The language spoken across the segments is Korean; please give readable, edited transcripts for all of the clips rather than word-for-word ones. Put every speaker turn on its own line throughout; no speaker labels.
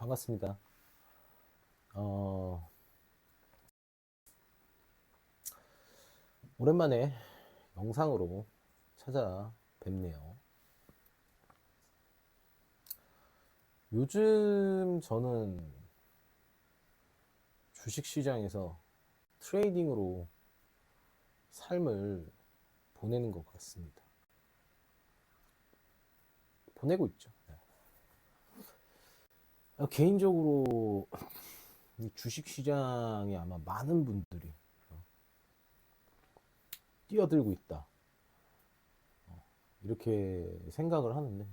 반갑습니다. 오랜만에 영상으로 찾아뵙네요. 요즘 저는 주식시장에서 트레이딩으로 삶을 보내는 것 같습니다. 보내고 있죠. 개인적으로 이 주식시장에 아마 많은 분들이 뛰어들고 있다, 이렇게 생각을 하는데,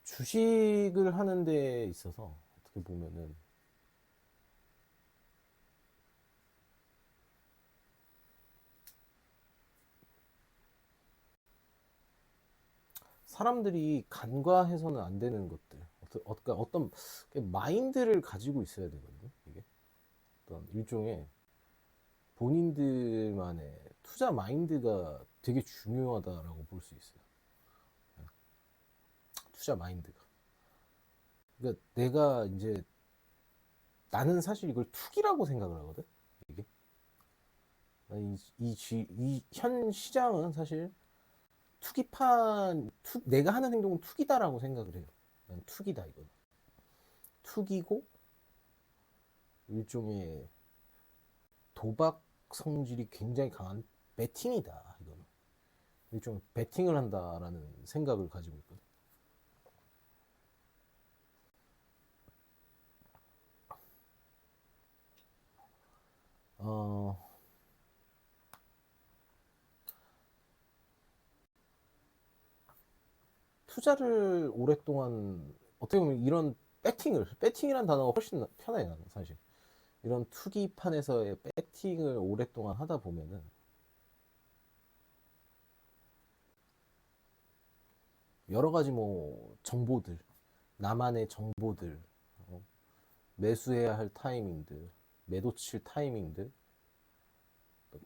주식을 하는 데 있어서 어떻게 보면은 사람들이 간과해서는 안 되는 것들, 어떤 마인드를 가지고 있어야 되거든요. 이게 어떤 일종의 본인들만의 투자 마인드가 되게 중요하다라고 볼 수 있어요. 투자 마인드가. 그러니까 내가 이제 나는 사실 이걸 투기라고 생각을 하거든. 이게 현 시장은 사실 내가 하는 행동은 투기다라고 생각을 해요. 난 투기다, 이건. 투기고 일종의 도박 성질이 굉장히 강한 배팅이다, 이거는. 일종의 배팅을 한다라는 생각을 가지고 있거든. 어, 투자를 오랫동안, 어떻게 보면 이런 배팅이란 단어가 훨씬 편해, 나는 사실. 이런 투기판에서의 배팅을 오랫동안 하다 보면은 여러 가지 뭐 정보들, 나만의 정보들, 어, 매수해야 할 타이밍들, 매도 칠 타이밍들,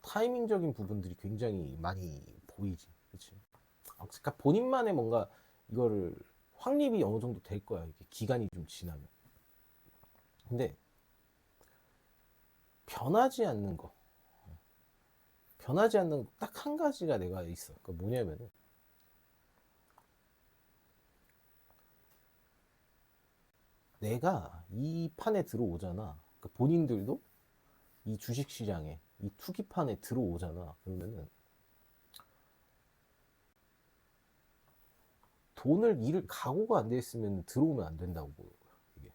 타이밍적인 부분들이 굉장히 많이 보이지. 그렇지? 그러니까 본인만의 뭔가 이거를 확립이 어느 정도 될 거야. 이게 기간이 좀 지나면. 근데 변하지 않는 거, 변하지 않는 딱 한 가지가 내가 있어. 그 뭐냐면은 내가 이 판에 들어오잖아. 그러니까 본인들도 이 주식시장에 이 투기판에 들어오잖아. 그러면은 돈을 잃을 각오가 안 돼 있으면 들어오면 안 된다고. 이게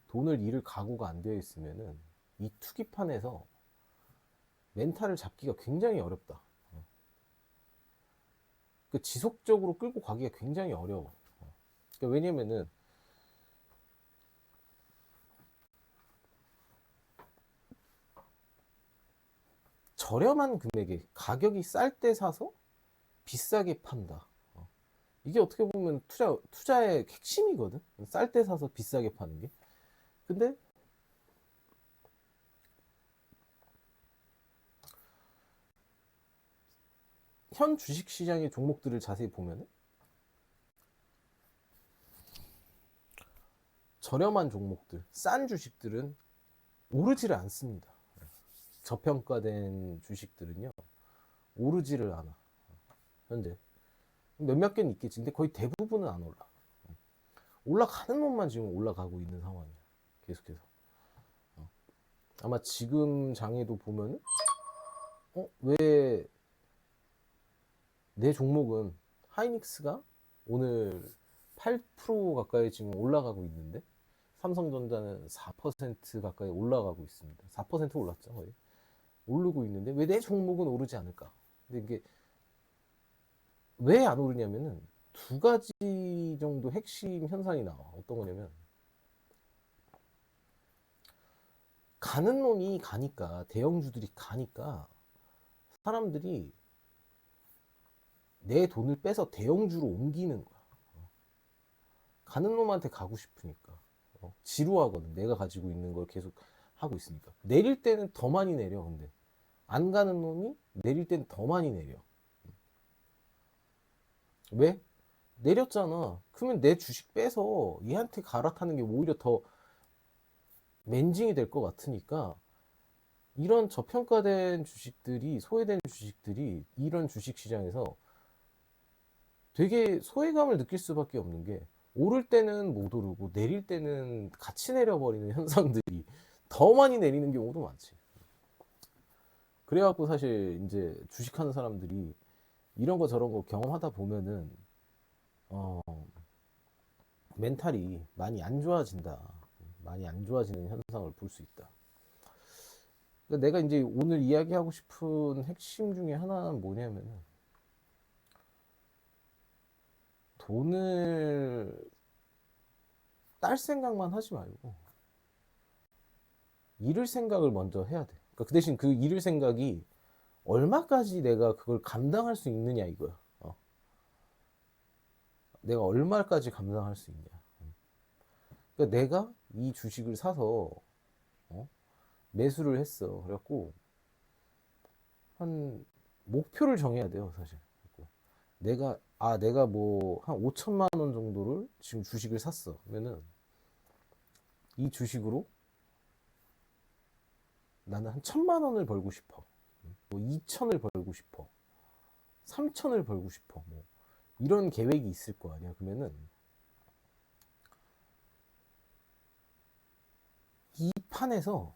돈을 잃을 각오가 안 되어 있으면은 이 투기판에서 멘탈을 잡기가 굉장히 어렵다. 그 지속적으로 끌고 가기가 굉장히 어려워. 그러니까 왜냐면은 저렴한 금액에 가격이 쌀 때 사서 비싸게 판다. 이게 어떻게 보면 투자의 핵심이거든. 쌀 때 사서 비싸게 파는 게. 근데 현 주식시장의 종목들을 자세히 보면은 저렴한 종목들, 싼 주식들은 오르지를 않습니다. 저평가된 주식들은요, 오르지를 않아. 현재 몇몇 개는 있겠지. 근데 거의 대부분은 안 올라. 올라가는 놈만 지금 올라가고 있는 상황이야. 계속해서. 아마 지금 장에도 보면은 왜 내 종목은 하이닉스가 오늘 8% 가까이 지금 올라가고 있는데 삼성전자는 4% 가까이 올라가고 있습니다. 4% 올랐죠, 거의. 오르고 있는데 왜 내 종목은 오르지 않을까? 근데 이게 왜 안 오르냐면은 두 가지 정도 핵심 현상이 나와. 어떤 거냐면 가는 놈이 가니까, 대형주들이 가니까 사람들이 내 돈을 빼서 대형주로 옮기는 거야. 가는 놈한테 가고 싶으니까. 지루하거든. 내가 가지고 있는 걸 계속 하고 있으니까. 내릴 때는 더 많이 내려. 근데 안 가는 놈이 내릴 땐 더 많이 내려. 왜? 내렸잖아. 그러면 내 주식 빼서 얘한테 갈아타는 게 오히려 더 맨징이 될 것 같으니까 이런 저평가된 주식들이, 소외된 주식들이 이런 주식 시장에서 되게 소외감을 느낄 수밖에 없는 게, 오를 때는 못 오르고 내릴 때는 같이 내려버리는 현상들이 더 많이 내리는 경우도 많지. 그래갖고 사실 이제 주식하는 사람들이 이런 거 저런 거 경험하다 보면은 어, 멘탈이 많이 안 좋아진다. 많이 안 좋아지는 현상을 볼 수 있다. 그러니까 내가 이제 오늘 이야기하고 싶은 핵심 중에 하나는 뭐냐면은, 돈을 딸 생각만 하지 말고 잃을 생각을 먼저 해야 돼. 그러니까 그 대신 그 잃을 생각이 얼마까지 내가 그걸 감당할 수 있느냐 이거야. 내가 얼마까지 감당할 수 있냐. 그러니까 내가 이 주식을 사서 매수를 했어. 그래갖고 한 목표를 정해야 돼요, 사실. 내가 뭐 한 5천만 원 정도를 지금 주식을 샀어. 그러면은 이 주식으로 나는 한 1,000만 원을 벌고 싶어. 뭐 2천을 벌고 싶어. 3천을 벌고 싶어. 뭐 이런 계획이 있을 거 아니야. 그러면은 이 판에서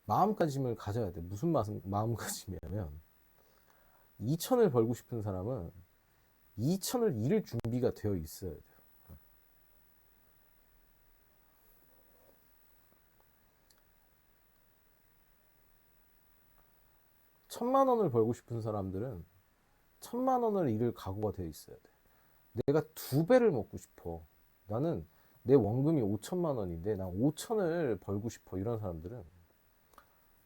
마음가짐을 가져야 돼. 무슨 마음가짐이냐면, 2천을 벌고 싶은 사람은 2천을 잃을 준비가 되어 있어야 돼. 1,000만 원을 벌고 싶은 사람들은 1,000만 원을 잃을 각오가 되어 있어야 돼. 내가 2배를 먹고 싶어. 나는 내 원금이 5천만 원인데 난 5천을 벌고 싶어. 이런 사람들은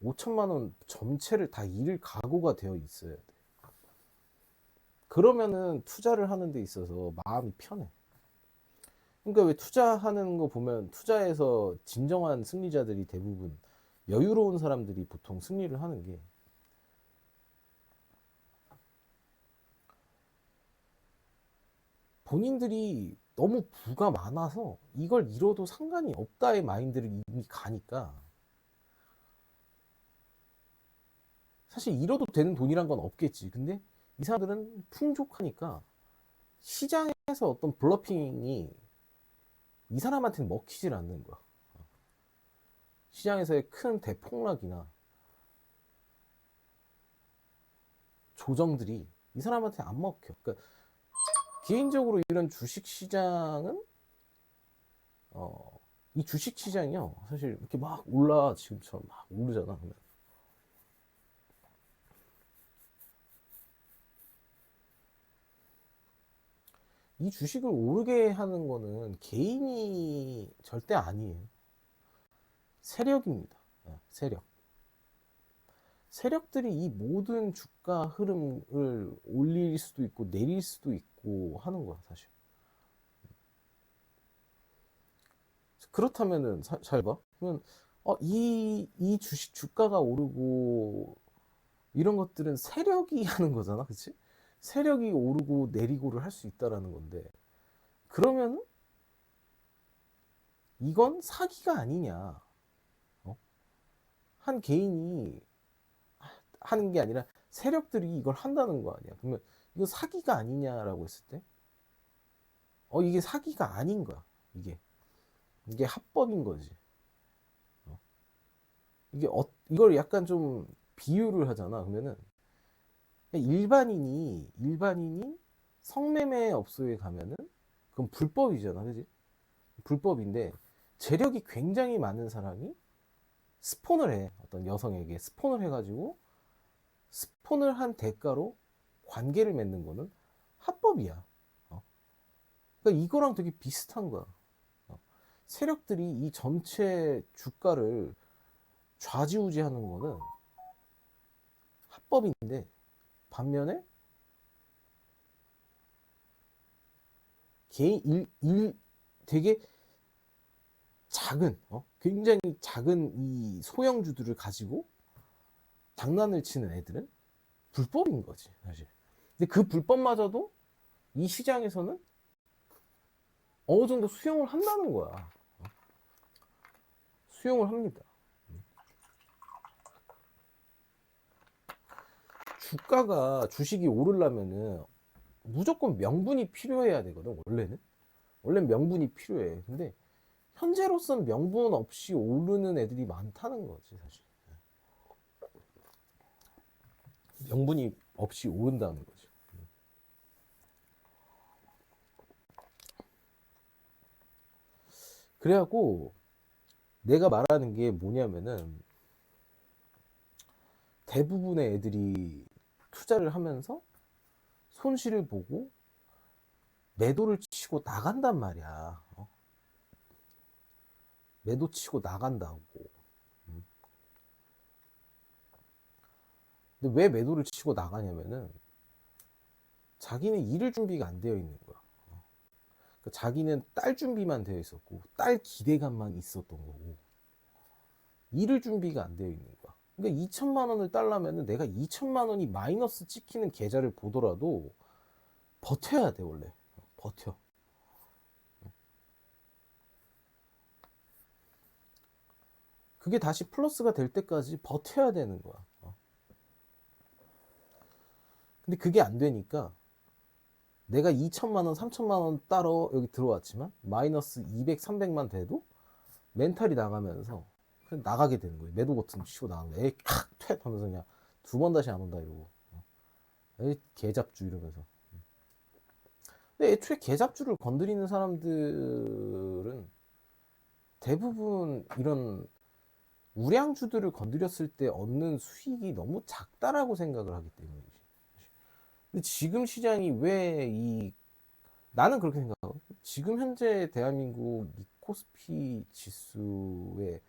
5천만 원 전체를 다 잃을 각오가 되어 있어야 돼. 그러면은 투자를 하는 데 있어서 마음이 편해. 그러니까 왜 투자하는 거 보면, 투자에서 진정한 승리자들이 대부분 여유로운 사람들이 보통 승리를 하는 게, 본인들이 너무 부가 많아서 이걸 잃어도 상관이 없다의 마인드를 이미 가니까, 사실 잃어도 되는 돈이란 건 없겠지. 근데 이 사람들은 풍족하니까 시장에서 어떤 블러핑이 이 사람한테는 먹히질 않는 거야. 시장에서의 큰 대폭락이나 조정들이 이 사람한테 안 먹혀. 그러니까 개인적으로 이런 주식 시장은 이 주식 시장이요, 사실 이렇게 막 올라, 지금처럼 막 오르잖아. 그러면 이 주식을 오르게 하는 거는 개인이 절대 아니에요. 세력입니다. 세력. 세력들이 이 모든 주가 흐름을 올릴 수도 있고 내릴 수도 있고 하는 거야, 사실. 그렇다면은 잘 봐. 그러면 이 주식 주가가 오르고 이런 것들은 세력이 하는 거잖아, 그치? 세력이 오르고 내리고를 할 수 있다라는 건데, 그러면 이건 사기가 아니냐? 어? 한 개인이 하는 게 아니라 세력들이 이걸 한다는 거 아니야? 그러면 이거 사기가 아니냐라고 했을 때, 이게 사기가 아닌 거야. 이게 합법인 거지. 어? 이걸 약간 좀 비유를 하잖아. 그러면은 일반인이 성매매 업소에 가면은 그건 불법이잖아, 그지? 불법인데, 재력이 굉장히 많은 사람이 스폰을 해. 어떤 여성에게 스폰을 해가지고 스폰을 한 대가로 관계를 맺는 거는 합법이야. 그러니까 이거랑 되게 비슷한 거야. 세력들이 이 전체 주가를 좌지우지하는 거는 합법인데, 반면에 개인 되게 작은 굉장히 작은 이 소형주들을 가지고 장난을 치는 애들은 불법인 거지 사실. 근데 그 불법마저도 이 시장에서는 어느 정도 수용을 한다는 거야. 수용을 합니다. 주가가 주식이 오르려면은 무조건 명분이 필요해야 되거든. 원래 명분이 필요해. 근데 현재로선 명분 없이 오르는 애들이 많다는 거지 사실. 명분이 없이 오른다는 거지. 그래갖고 내가 말하는 게 뭐냐면은 대부분의 애들이 투자를 하면서 손실을 보고 매도를 치고 나간단 말이야. 매도 치고 나간다고. 근데 왜 매도를 치고 나가냐면은 자기는 잃을 준비가 안 되어 있는 거야. 그러니까 자기는 딸 준비만 되어 있었고 딸 기대감만 있었던 거고 잃을 준비가 안 되어 있는 거야. 그러니까 2천만 원을 딸라면은 내가 2천만 원이 마이너스 찍히는 계좌를 보더라도 버텨야 돼 원래. 버텨. 그게 다시 플러스가 될 때까지 버텨야 되는 거야. 근데 그게 안 되니까 내가 2천만 원, 3천만 원 따러 여기 들어왔지만 마이너스 200, 300만 돼도 멘탈이 나가면서 그냥 나가게 되는 거예요. 매도 버튼 치고 나가는 거예요. 에이, 퇴! 하면서 그냥 두 번 다시 안 온다 이러고. 에이, 개잡주 이러면서. 근데 애초에 개잡주를 건드리는 사람들은 대부분 이런 우량주들을 건드렸을 때 얻는 수익이 너무 작다라고 생각을 하기 때문이지. 근데 지금 시장이 나는 그렇게 생각하고 지금 현재 대한민국 코스피 지수의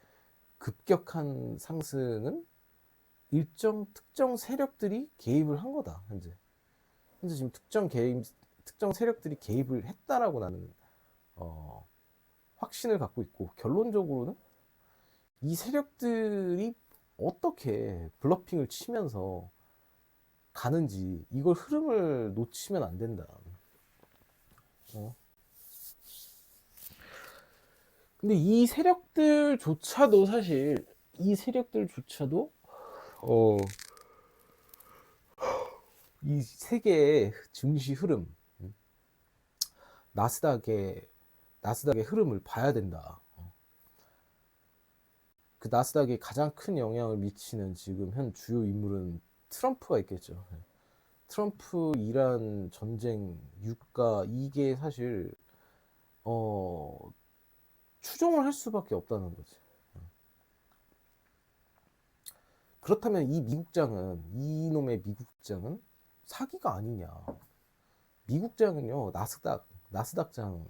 급격한 상승은 일정 특정 세력들이 개입을 한 거다. 현재 지금 특정 세력들이 개입을 했다라고 나는 확신을 갖고 있고 결론적으로는 이 세력들이 어떻게 블러핑을 치면서 가는지 이걸 흐름을 놓치면 안 된다. 근데 이 세력들조차도 사실 이 세계의 증시 흐름, 나스닥의 흐름을 봐야 된다. 그 나스닥에 가장 큰 영향을 미치는 지금 현 주요 인물은 트럼프가 있겠죠. 트럼프, 이란 전쟁, 유가 이게 사실 추종을 할 수밖에 없다는 거지. 그렇다면 이놈의 미국장은 사기가 아니냐. 미국장은요, 나스닥장,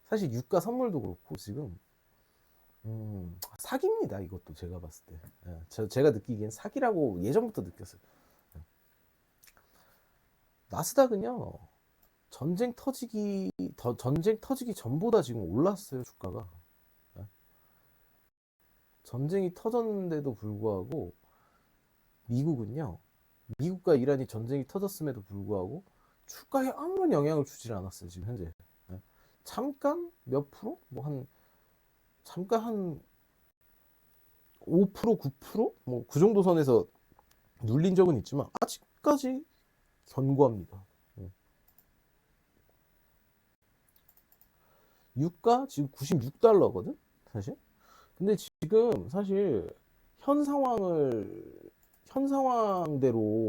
사실 유가 선물도 그렇고 지금 사기입니다. 이것도 제가 봤을 때. 제가 느끼기엔 사기라고 예전부터 느꼈어요. 나스닥은요, 전쟁 터지기 전보다 지금 올랐어요, 주가가. 전쟁이 터졌는데도 불구하고 미국과 이란이 전쟁이 터졌음에도 불구하고 주가에 아무런 영향을 주질 않았어요, 지금 현재. 잠깐 몇 프로? 잠깐 한 5%, 9%? 뭐 그 정도 선에서 눌린 적은 있지만 아직까지 견고합니다. 유가 지금 96달러거든, 사실. 근데 지금 사실 현 상황대로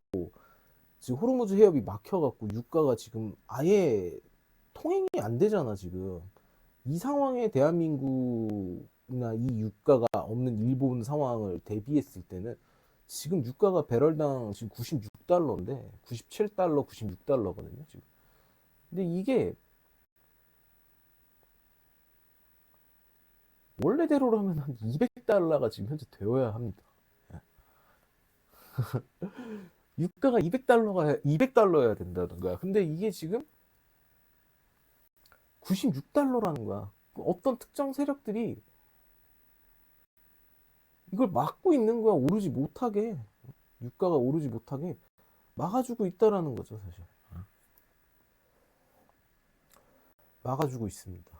지금 호르무즈 해협이 막혀갖고 유가가 지금 아예 통행이 안 되잖아, 지금. 이 상황에 대한민국이나 이 유가가 없는 일본 상황을 대비했을 때는 지금 유가가 배럴당 지금 96달러인데 97달러, 96달러거든요, 지금. 근데 이게 원래대로라면 한 200달러가 지금 현재 되어야 합니다. 유가가 200달러여야 된다는 거야. 근데 이게 지금 96달러라는 거야. 어떤 특정 세력들이 이걸 막고 있는 거야. 오르지 못하게. 유가가 오르지 못하게 막아주고 있다라는 거죠, 사실. 막아주고 있습니다.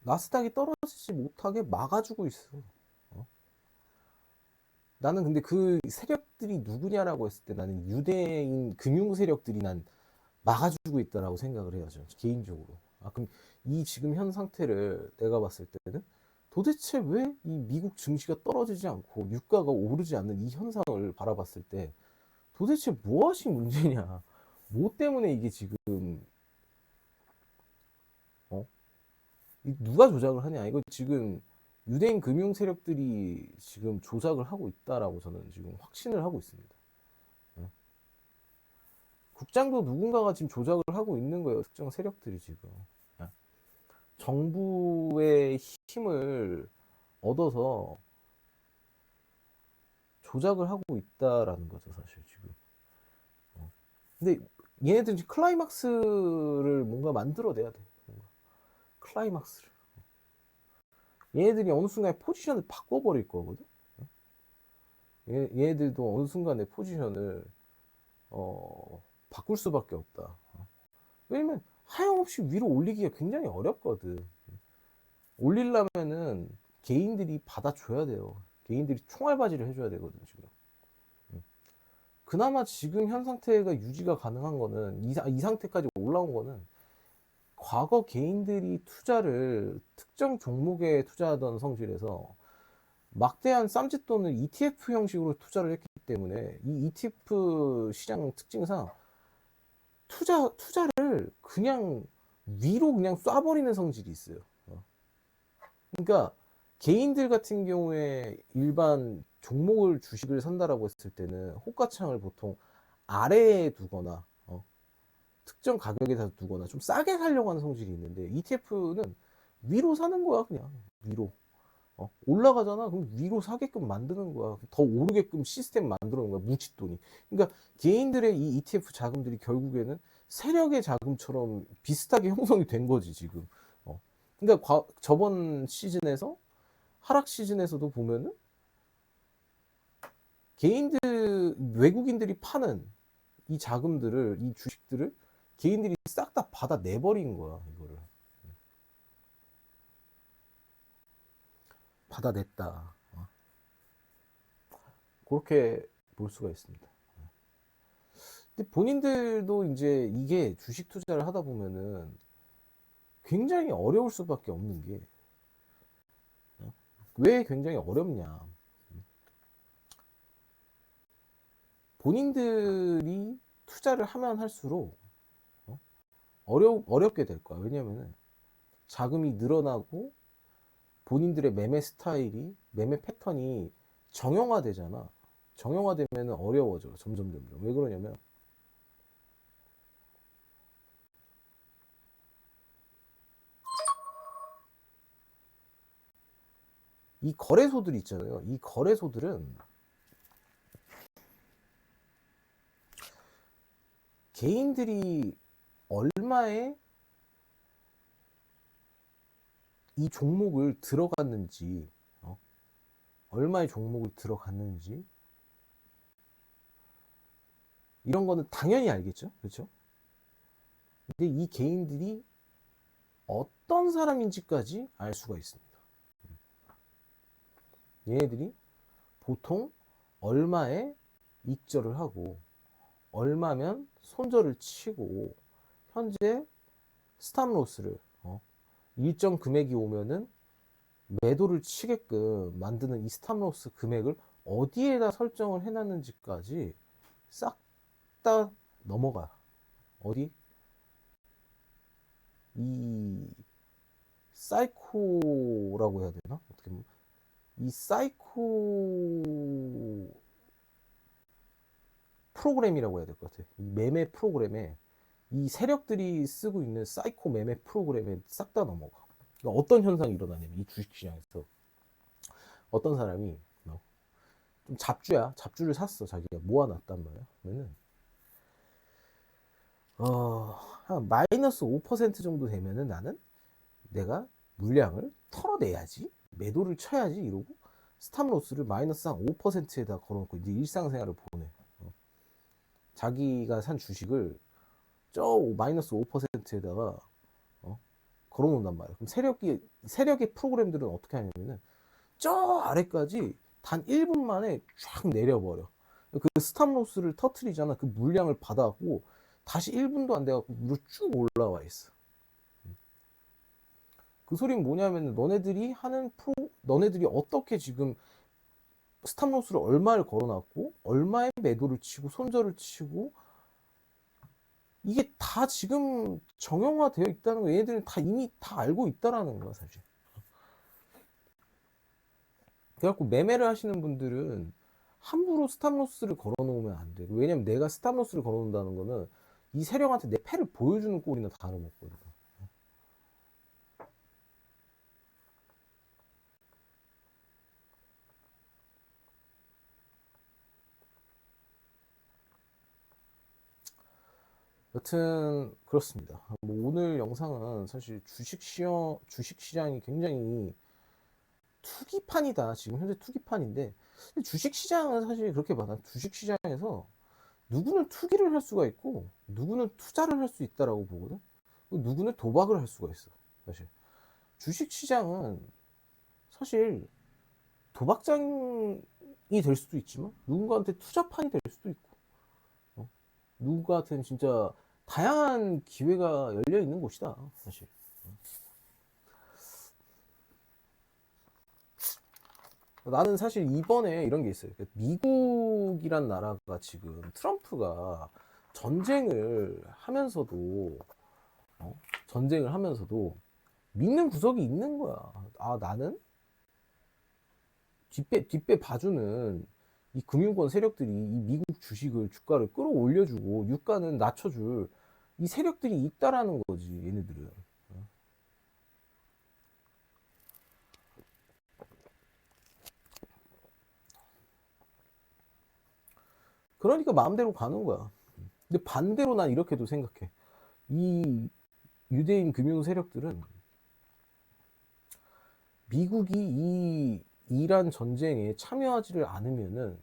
나스닥이 떨어지지 못하게 막아주고 있어. 어? 나는 근데 그 세력들이 누구냐라고 했을 때 나는 유대인 금융 세력들이 난 막아주고 있다라고 생각을 해요, 저는 개인적으로. 아, 그럼 이 지금 현 상태를 내가 봤을 때는 도대체 왜 이 미국 증시가 떨어지지 않고 유가가 오르지 않는 이 현상을 바라봤을 때 도대체 무엇이 문제냐? 뭐 때문에 이게 지금 어? 누가 조작을 하냐? 이거 지금 유대인 금융 세력들이 지금 조작을 하고 있다라고 저는 지금 확신을 하고 있습니다. 어? 국장도 누군가가 지금 조작을 하고 있는 거예요. 특정 세력들이 지금. 어? 정부의 힘을 얻어서 조작을 하고 있다라는 거죠, 사실 지금. 근데 얘네들은 지금 클라이막스를 뭔가 만들어내야 돼. 뭔가. 클라이막스를. 얘네들이 어느 순간에 포지션을 바꿔버릴 거거든. 얘네들도 어느 순간에 포지션을 바꿀 수밖에 없다. 왜냐면 하염없이 위로 올리기가 굉장히 어렵거든. 올리려면은 개인들이 받아줘야 돼요. 개인들이 총알바지를 해줘야 되거든 지금. 그나마 지금 현 상태가 유지가 가능한 거는 이 상태까지 올라온 거는 과거 개인들이 투자를 특정 종목에 투자하던 성질에서 막대한 쌈짓돈을 ETF 형식으로 투자를 했기 때문에 이 ETF 시장 특징상 투자를 그냥 위로 그냥 쏴버리는 성질이 있어요. 그러니까 개인들 같은 경우에 일반 종목을 주식을 산다라고 했을 때는 호가창을 보통 아래에 두거나 특정 가격에다 두거나 좀 싸게 사려고 하는 성질이 있는데 ETF는 위로 사는 거야 그냥 위로 올라가잖아 그럼 위로 사게끔 만드는 거야 더 오르게끔 시스템 만들어 놓은 거야 뭉칫돈이 그러니까 개인들의 이 ETF 자금들이 결국에는 세력의 자금처럼 비슷하게 형성이 된 거지 지금 그러니까 저번 시즌에서 하락 시즌에서도 보면은 개인들 외국인들이 파는 이 자금들을 이 주식들을 개인들이 싹 다 받아 내버린 거야 이거를 받아냈다 그렇게 볼 수가 있습니다. 근데 본인들도 이제 이게 주식 투자를 하다 보면은 굉장히 어려울 수밖에 없는 게 왜 굉장히 어렵냐 본인들이 투자를 하면 할수록 어렵게 될 거야 왜냐면은 자금이 늘어나고 본인들의 매매 스타일이 매매 패턴이 정형화되잖아. 정형화되면 어려워져. 점점. 왜 그러냐면 이 거래소들 있잖아요. 이 거래소들은 개인들이 얼마에 이 종목을 들어갔는지, 얼마의 종목을 들어갔는지 이런 거는 당연히 알겠죠. 그렇죠? 근데 이 개인들이 어떤 사람인지까지 알 수가 있습니다. 얘네들이 보통 얼마에 익절을 하고 얼마면 손절을 치고 현재 스탑로스를 일정 금액이 오면은 매도를 치게끔 만드는 이 스탑로스 금액을 어디에다 설정을 해놨는지까지 싹 다 넘어가. 어디? 이 사이코라고 해야 되나? 어떻게 보면 이 사이코 프로그램이라고 해야 될 것 같아. 이 매매 프로그램에 이 세력들이 쓰고 있는 사이코 매매 프로그램에 싹 다 넘어가. 그러니까 어떤 현상이 일어나냐면 이 주식시장에서 어떤 사람이 좀 잡주야. 잡주를 샀어. 자기가 모아놨단 말이야. 그러면은 한 마이너스 5% 정도 되면은 나는 내가 물량을 털어내야지, 매도를 쳐야지 이러고 스탑로스를 마이너스 한 5%에다 걸어놓고 이제 일상생활을 보내. 자기가 산 주식을 저 마이너스 5%에다가 걸어놓는단 말이야. 그럼 세력의 프로그램들은 어떻게 하냐면은 저 아래까지 단 1분 만에 쫙 내려버려. 그 스탑로스를 터트리잖아. 그 물량을 받아갖고 다시 1분도 안 돼갖고 위로 쭉 올라와 있어. 그 소리는 뭐냐면 너네들이 어떻게 지금 스탑로스를 얼마를 걸어놨고 얼마의 매도를 치고 손절을 치고 이게 다 지금 정형화되어 있다는 거 얘네들은 다 이미 다 알고 있다라는 거야 사실. 그래갖고 매매를 하시는 분들은 함부로 스탑로스를 걸어놓으면 안 돼. 왜냐면 내가 스탑로스를 걸어놓는다는 거는 이 세력한테 내 패를 보여주는 꼴이나 다름없거든. 여튼 그렇습니다. 뭐 오늘 영상은 사실 주식시장이 굉장히 투기판이다. 지금 현재 투기판인데 주식시장은 사실 그렇게 봐. 난 주식시장에서 누구는 투기를 할 수가 있고 누구는 투자를 할 수 있다라고 보거든. 누구는 도박을 할 수가 있어. 사실 주식시장은 사실 도박장이 될 수도 있지만 누군가한테 투자판이 될 수도 있고 누군가한테는 진짜 다양한 기회가 열려 있는 곳이다 사실. 나는 사실 이번에 이런 게 있어요. 미국이란 나라가 지금 트럼프가 전쟁을 하면서도 전쟁을 하면서도 믿는 구석이 있는 거야. 아, 나는 뒷배 봐주는 이 금융권 세력들이 이 미국 주가를 끌어올려주고 유가는 낮춰줄 이 세력들이 있다라는 거지 얘네들은. 그러니까 마음대로 가는 거야. 근데 반대로 난 이렇게도 생각해. 이 유대인 금융 세력들은 미국이 이 이란 전쟁에 참여하지를 않으면은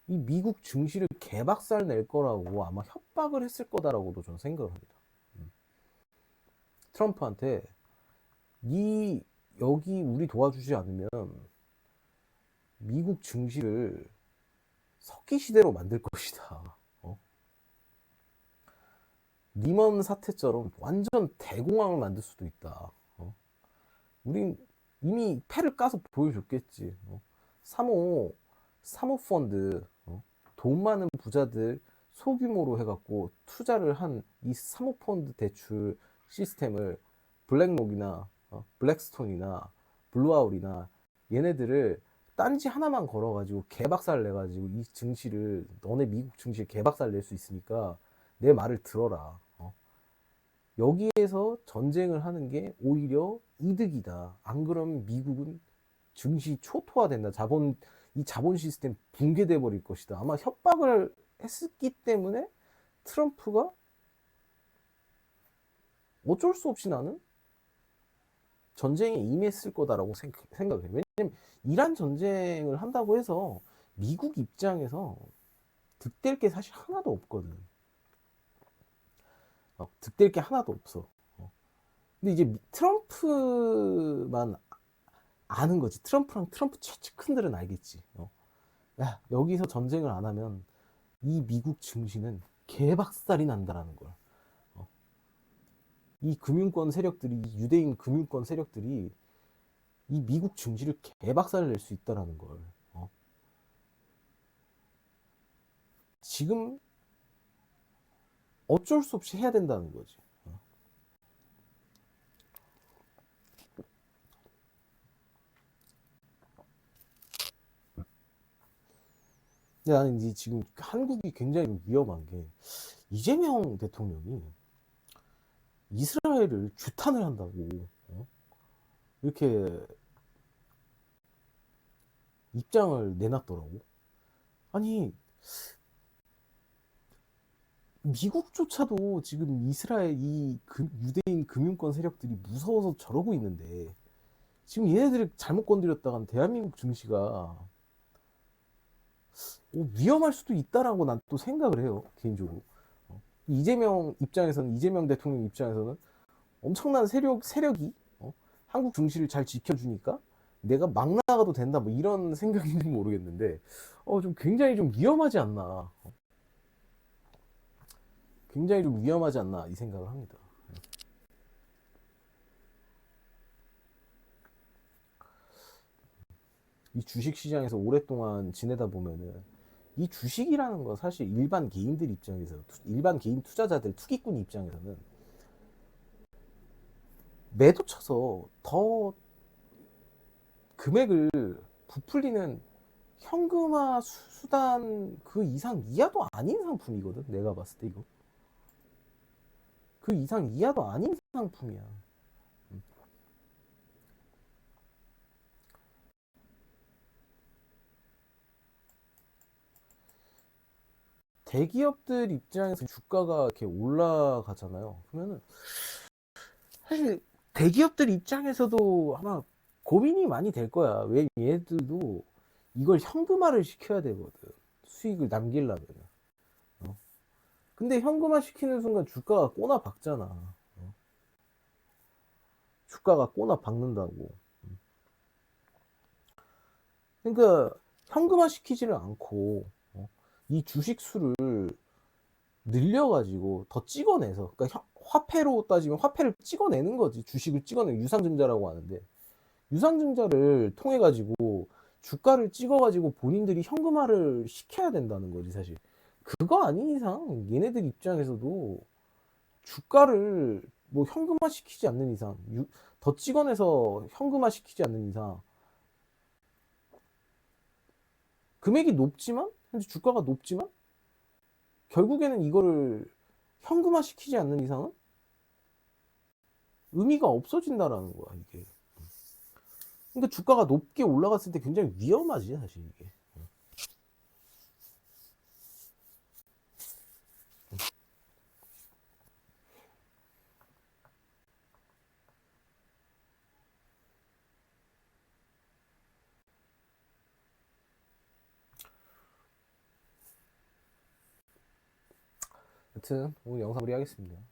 이 미국 증시를 개박살 낼 거라고 아마 협박을 했을 거다라고도 저는 생각을 합니다. 트럼프한테 니 여기 우리 도와주지 않으면 미국 증시를 석기 시대로 만들 것이다. 리먼 사태처럼 완전 대공황을 만들 수도 있다. 우린 이미 패를 까서 보여줬겠지. 사모펀드, 돈 많은 부자들 소규모로 해갖고 투자를 한 이 사모펀드 대출 시스템을 블랙록이나 블랙스톤이나 블루아울이나 얘네들을 딴지 하나만 걸어가지고 개박살 내가지고 이 증시를 너네 미국 증시를 개박살 낼 수 있으니까 내 말을 들어라. 여기에서 전쟁을 하는 게 오히려 이득이다. 안 그러면 미국은 증시 초토화된다. 이 자본 시스템 붕괴돼 버릴 것이다. 아마 협박을 했기 때문에 트럼프가 어쩔 수 없이 나는 전쟁에 임했을 거다라고 생각해. 왜냐면 이란 전쟁을 한다고 해서 미국 입장에서 득될 게 사실 하나도 없거든. 득될 게 하나도 없어. 근데 이제 트럼프만 아는 거지. 트럼프랑 트럼프 최측근들은 알겠지. 야, 여기서 전쟁을 안 하면 이 미국 증시는 개박살이 난다라는 걸. 이 금융권 세력들이, 이 유대인 금융권 세력들이 이 미국 증시를 개박살을 낼 수 있다라는 걸. 지금 어쩔 수 없이 해야 된다는 거지. 근데 나는 이제 지금 한국이 굉장히 위험한 게 이재명 대통령이 이스라엘을 규탄을 한다고 이렇게 입장을 내놨더라고. 아니 미국조차도 지금 이스라엘 유대인 금융권 세력들이 무서워서 저러고 있는데 지금 얘네들이 잘못 건드렸다간 대한민국 증시가 위험할 수도 있다라고 난 또 생각을 해요, 개인적으로. 이재명 대통령 입장에서는 엄청난 세력이 한국 증시를 잘 지켜주니까 내가 막 나가도 된다 뭐 이런 생각인지 모르겠는데 좀 굉장히 좀 위험하지 않나. 굉장히 좀 위험하지 않나 이 생각을 합니다. 이 주식 시장에서 오랫동안 지내다 보면은 이 주식이라는 거 사실 일반 개인 투자자들 투기꾼 입장에서는 매도 쳐서 더 금액을 부풀리는 현금화 수단 그 이상 이하도 아닌 상품이거든. 내가 봤을 때 이거 그 이상 이하도 아닌 상품이야. 대기업들 입장에서 주가가 이렇게 올라가잖아요. 그러면은 사실 대기업들 입장에서도 아마 고민이 많이 될 거야. 왜 얘들도 이걸 현금화를 시켜야 되거든. 수익을 남기려면. 어? 근데 현금화 시키는 순간 주가가 꼬나 박잖아. 주가가 꼬나 박는다고. 그러니까 현금화 시키지를 않고 이 주식 수를 늘려가지고 더 찍어내서, 그러니까 화폐로 따지면 화폐를 찍어내는 거지. 주식을 찍어내는 유상증자라고 하는데, 유상증자를 통해 가지고 주가를 찍어 가지고 본인들이 현금화를 시켜야 된다는 거지 사실. 그거 아닌 이상 얘네들 입장에서도 주가를 뭐 현금화 시키지 않는 이상, 더 찍어내서 현금화 시키지 않는 이상, 금액이 높지만, 현재 주가가 높지만 결국에는 이거를 현금화 시키지 않는 이상은 의미가 없어진다라는 거야 이게. 그러니까 주가가 높게 올라갔을 때 굉장히 위험하지 사실 이게. 여튼 오늘 영상 마무리하겠습니다.